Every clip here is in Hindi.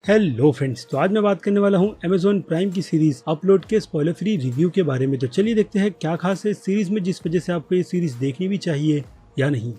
हेलो फ्रेंड्स, तो आज मैं बात करने वाला हूँ Amazon प्राइम की सीरीज अपलोड के स्पॉइलर फ्री रिव्यू के बारे में। तो चलिए देखते हैं क्या खास है इस सीरीज में जिस वजह से आपको ये सीरीज देखनी भी चाहिए या नहीं।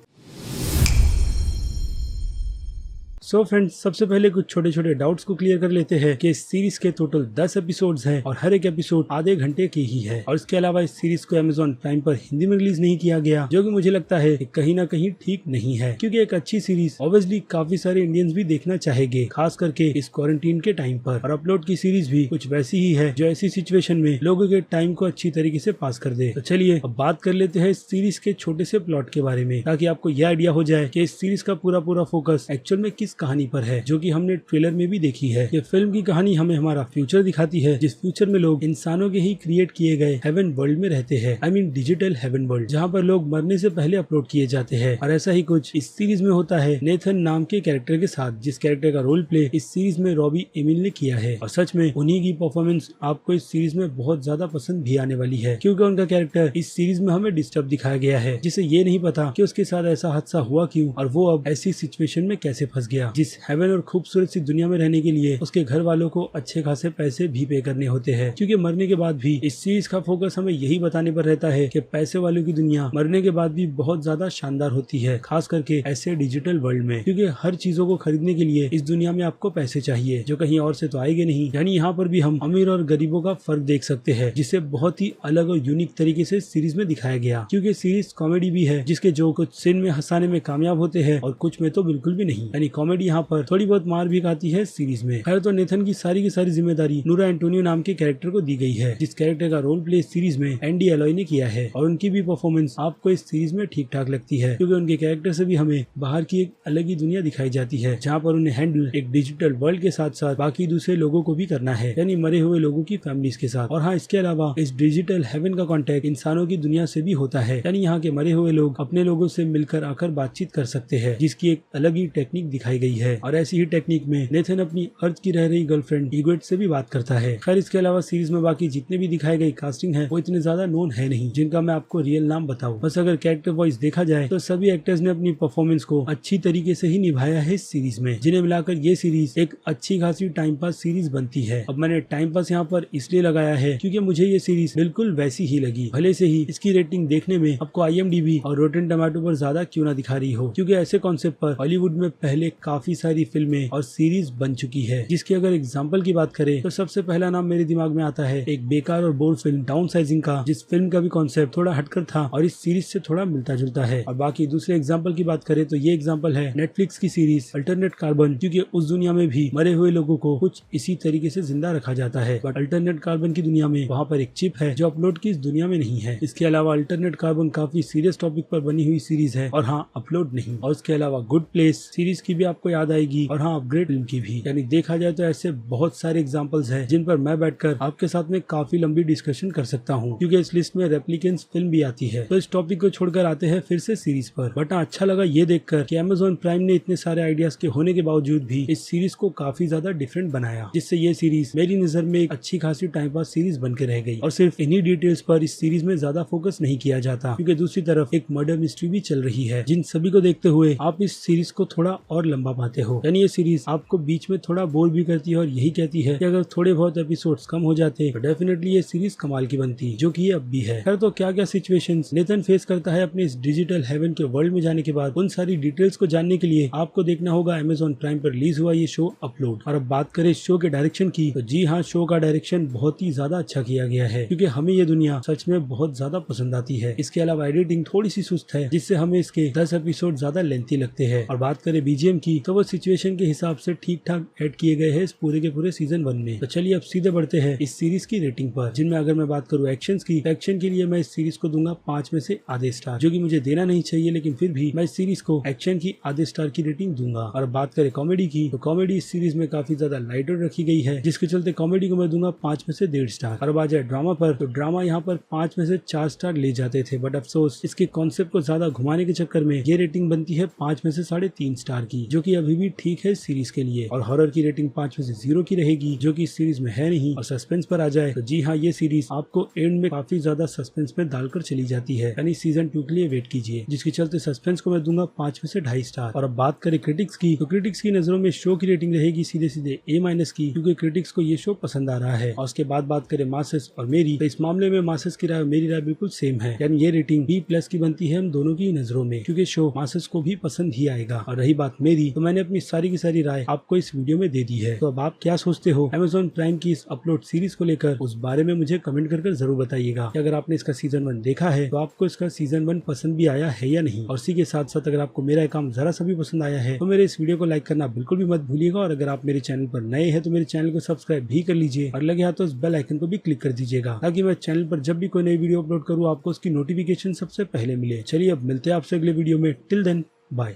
सो फ्रेंड्स, सबसे पहले कुछ छोटे छोटे डाउट्स को क्लियर कर लेते हैं कि इस सीरीज के टोटल 10 एपिसोड्स हैं और हर एक एपिसोड आधे घंटे की ही है। और इसके अलावा इस सीरीज को Amazon प्राइम पर हिंदी में रिलीज नहीं किया गया, जो कि मुझे लगता है कि कहीं ना कहीं ठीक नहीं है, क्योंकि एक अच्छी सीरीज ऑब्वियसली काफी सारे इंडियंस भी देखना चाहेंगे, खास करके इस क्वारंटीन के टाइम पर। और अपलोड की सीरीज भी कुछ वैसी ही है जो ऐसी सिचुएशन में लोगों के टाइम को अच्छी तरीके से पास कर दे। तो चलिए अब बात कर लेते हैं इस सीरीज के छोटे से प्लॉट के बारे में, ताकि आपको यह आइडिया हो जाए कि इस सीरीज का पूरा फोकस एक्चुअल में किस कहानी पर है, जो कि हमने ट्रेलर में भी देखी है। ये फिल्म की कहानी हमें हमारा फ्यूचर दिखाती है, जिस फ्यूचर में लोग इंसानों के ही क्रिएट किए गए हेवन वर्ल्ड में रहते हैं। I mean digital heaven world, जहाँ पर लोग मरने से पहले अपलोड किए जाते हैं। और ऐसा ही कुछ इस सीरीज में होता है नेथन नाम के कैरेक्टर के साथ, जिस कैरेक्टर का रोल प्ले इस सीरीज में रॉबी एमिल ने किया है। और सच में उन्हीं की परफॉर्मेंस आपको इस सीरीज में बहुत ज्यादा पसंद भी आने वाली है, क्योंकि उनका कैरेक्टर इस सीरीज में हमें डिस्टर्ब दिखाया गया है, जिसे ये नहीं पता कि उसके साथ ऐसा हादसा हुआ क्यों और वो अब ऐसी सिचुएशन में कैसे फंस गया, जिस हेवन और खूबसूरत सी दुनिया में रहने के लिए उसके घर वालों को अच्छे खासे पैसे भी पे करने होते हैं। क्योंकि मरने के बाद भी इस सीरीज का फोकस हमें यही बताने पर रहता है कि पैसे वालों की दुनिया मरने के बाद भी बहुत ज्यादा शानदार होती है, खास करके ऐसे डिजिटल वर्ल्ड में, क्योंकि हर चीजों को खरीदने के लिए इस दुनिया में आपको पैसे चाहिए, जो कहीं और से तो आएंगे नहीं। यानी यहाँ पर भी हम अमीर और गरीबों का फर्क देख सकते हैं, जिसे बहुत ही अलग और यूनिक तरीके से सीरीज में दिखाया गया। क्योंकि सीरीज कॉमेडी भी है, जिसके जो कुछ सीन में हंसाने में कामयाब होते हैं और कुछ में तो बिल्कुल भी नहीं। यानी कॉमेडी यहाँ पर थोड़ी बहुत मार भी खाती है सीरीज में। खैर, तो नेथन की सारी जिम्मेदारी नूरा एंटोनियो नाम के कैरेक्टर को दी गई है, जिस कैरेक्टर का रोल प्ले सीरीज में एंडी एलॉय ने किया है। और उनकी भी परफॉर्मेंस आपको इस सीरीज में ठीक ठाक लगती है, क्योंकि उनके कैरेक्टर से भी हमें बाहर की एक अलग ही दुनिया दिखाई जाती है, जहाँ पर उन्हें हैंडल एक डिजिटल वर्ल्ड के साथ साथ बाकी दूसरे लोगों को भी करना है, यानी मरे हुए लोगों की फैमिलीज के साथ। और हाँ, इसके अलावा इस डिजिटल हेवन का कॉन्टेक्ट इंसानों की दुनिया से भी होता है, यानी यहाँ के मरे हुए लोग अपने लोगों से मिलकर आकर बातचीत कर सकते हैं, जिसकी एक अलग ही टेक्निक दिखाई गई है। और ऐसी ही टेक्निक में नेथन अपनी अर्थ की रह रही गर्लफ्रेंड इग्वेट से भी बात करता है। खैर, इसके अलावा सीरीज में बाकी जितने भी दिखाई गई कास्टिंग है, वो इतने ज्यादा नोन है नहीं, जिनका मैं आपको रियल नाम बताऊं। बस अगर कैरेक्टर वॉइस देखा जाए तो सभी एक्टर्स ने अपनी परफॉर्मेंस को अच्छी तरीके से ही निभाया है इस सीरीज में, जिन्हें मिलाकर ये सीरीज एक अच्छी खासी टाइम पास सीरीज बनती है। अब मैंने टाइम पास यहाँ पर इसलिए लगाया है क्योंकि मुझे ये सीरीज बिल्कुल वैसी ही लगी, भले से ही इसकी रेटिंग देखने में आपको IMDb और रोटेन टोमेटो पर ज्यादा क्यों ना दिखा रही हो, क्योंकि ऐसे कॉन्सेप्ट पर हॉलीवुड में पहले काफी सारी फिल्में और सीरीज बन चुकी है। जिसकी अगर एग्जाम्पल की बात करें तो सबसे पहला नाम मेरे दिमाग में आता है एक बेकार और बोर फिल्म डाउन साइजिंग का, जिस फिल्म का भी कॉन्सेप्ट थोड़ा हटकर था और इस सीरीज से थोड़ा मिलता जुलता है। और बाकी दूसरे एग्जाम्पल की बात करें तो ये एग्जाम्पल है नेटफ्लिक्स की सीरीज अल्टरनेट कार्बन, क्योंकि उस दुनिया में भी मरे हुए लोगों को कुछ इसी तरीके से जिंदा रखा जाता है, बट अल्टरनेट कार्बन की दुनिया में वहाँ पर एक चिप है जो अपलोड की इस दुनिया में नहीं है। इसके अलावा अल्टरनेट कार्बन काफी सीरियस टॉपिक पर बनी हुई सीरीज है, और हाँ, अपलोड नहीं। और उसके अलावा गुड प्लेस सीरीज की भी आपको याद आएगी, और हाँ, अपग्रेड फिल्म की भी। यानी देखा जाए तो ऐसे बहुत सारे एग्जांपल्स हैं जिन पर मैं बैठकर आपके साथ में काफी लंबी डिस्कशन कर सकता हूँ, क्योंकि इस लिस्ट में रेप्लिकेंट्स फिल्म भी आती है। तो इस टॉपिक को छोड़कर आते हैं फिर से सीरीज पर। बट अच्छा लगा ये देखकर कि Amazon प्राइम ने इतने सारे आइडियाज के होने के बावजूद भी इस सीरीज को काफी ज्यादा डिफरेंट बनाया, जिससे ये सीरीज मेरी नजर में एक अच्छी खासी टाइम पास सीरीज बन के रह गई। और सिर्फ इन्हीं डिटेल्स पर इस सीरीज में ज्यादा फोकस नहीं किया जाता, क्योंकि दूसरी तरफ एक मर्डर मिस्ट्री भी चल रही है, जिन सभी को देखते हुए आप इस सीरीज को थोड़ा और लंबा पाते हो। यानी ये सीरीज आपको बीच में थोड़ा बोर भी करती है और यही कहती है कि अगर थोड़े बहुत एपिसोड्स कम हो जाते तो डेफिनेटली ये सीरीज कमाल की बनती, जो कि ये अब भी है। खैर, तो क्या क्या सिचुएशंस नेथन फेस करता है अपने इस डिजिटल हेवन के वर्ल्ड में जाने के बाद, उन सारी डिटेल्स को जानने के लिए आपको देखना होगा Amazon प्राइम पर रिलीज हुआ ये शो अपलोड। और अब बात करें इस शो के डायरेक्शन की, तो जी हाँ, शो का डायरेक्शन बहुत ही ज्यादा अच्छा किया गया है, क्योंकि हमें ये दुनिया सच में बहुत ज्यादा पसंद आती है। इसके अलावा एडिटिंग थोड़ी सी सुस्त है, जिससे हमें इसके 10 एपिसोड ज्यादा लेंथी लगते हैं। और बात करें BGM की, तो वो सिचुएशन के हिसाब से ठीक ठाक ऐड किए गए हैं इस पूरे के पूरे सीजन 1 में। तो चलिए अब सीधे बढ़ते हैं इस सीरीज की रेटिंग पर, जिनमें अगर मैं बात करूँ एक्शंस की, एक्शन के लिए मैं इस सीरीज को दूंगा 5 में से आधे स्टार, जो कि मुझे देना नहीं चाहिए, लेकिन फिर भी मैं इस सीरीज को एक्शन की आधे स्टार की रेटिंग दूंगा। और बात करें कॉमेडी की, तो कॉमेडी इस सीरीज में काफी ज्यादा लाइटर रखी गई है, जिसके चलते कॉमेडी को मैं दूंगा 5 में से 1.5 स्टार। और अब आ जाए ड्रामा पर, तो ड्रामा यहाँ पर 5 में से 4 स्टार ले जाते थे, बट अफसोस इसके कॉन्सेप्ट को ज्यादा घुमाने के चक्कर में ये रेटिंग बनती है 5 में से 3.5 स्टार की, जो कि कि अभी भी ठीक है इस सीरीज के लिए। और हॉरर की रेटिंग 5 में से 0 की रहेगी, जो कि इस सीरीज में है नहीं। और सस्पेंस पर आ जाए तो जी हाँ, ये सीरीज आपको एंड में काफी ज्यादा सस्पेंस में डालकर चली जाती है, यानी सीजन 2 के लिए वेट कीजिए, जिसके चलते सस्पेंस को मैं दूंगा 5 में से 2.5 स्टार। और अब बात करें क्रिटिक्स की, तो क्रिटिक्स की नजरों में शो की रेटिंग रहेगी सीधे सीधे A- की, क्योंकि क्रिटिक्स को ये शो पसंद आ रहा है। और उसके बाद बात करें मासेस और मेरी, तो इस मामले में मासेस की राय और मेरी राय बिल्कुल सेम है, यानी ये रेटिंग B+ की बनती है हम दोनों की नजरों में, क्योंकि शो मासेस को भी पसंद ही आएगा। और रही बात मेरी, तो मैंने अपनी सारी की सारी राय आपको इस वीडियो में दे दी है। तो अब आप क्या सोचते हो Amazon प्राइम की इस अपलोड सीरीज को लेकर, उस बारे में मुझे कमेंट कर जरूर बताइएगा कि अगर आपने इसका सीजन 1 देखा है तो आपको इसका सीजन 1 पसंद भी आया है या नहीं। और इसी के साथ साथ अगर आपको मेरा काम जरा सा भी पसंद आया है तो मेरे इस वीडियो को लाइक करना बिल्कुल भी मत भूलिएगा। और अगर आप मेरे चैनल पर नए हैं तो मेरे चैनल को सब्सक्राइब भी कर लीजिए, और लगे हाथ तो इस बेल आइकन को भी क्लिक कर दीजिएगा, ताकि मैं चैनल पर जब भी कोई नई वीडियो अपलोड करूँ आपको उसकी नोटिफिकेशन सबसे पहले मिले। चलिए अब मिलते हैं आपसे अगले वीडियो में। Till then bye.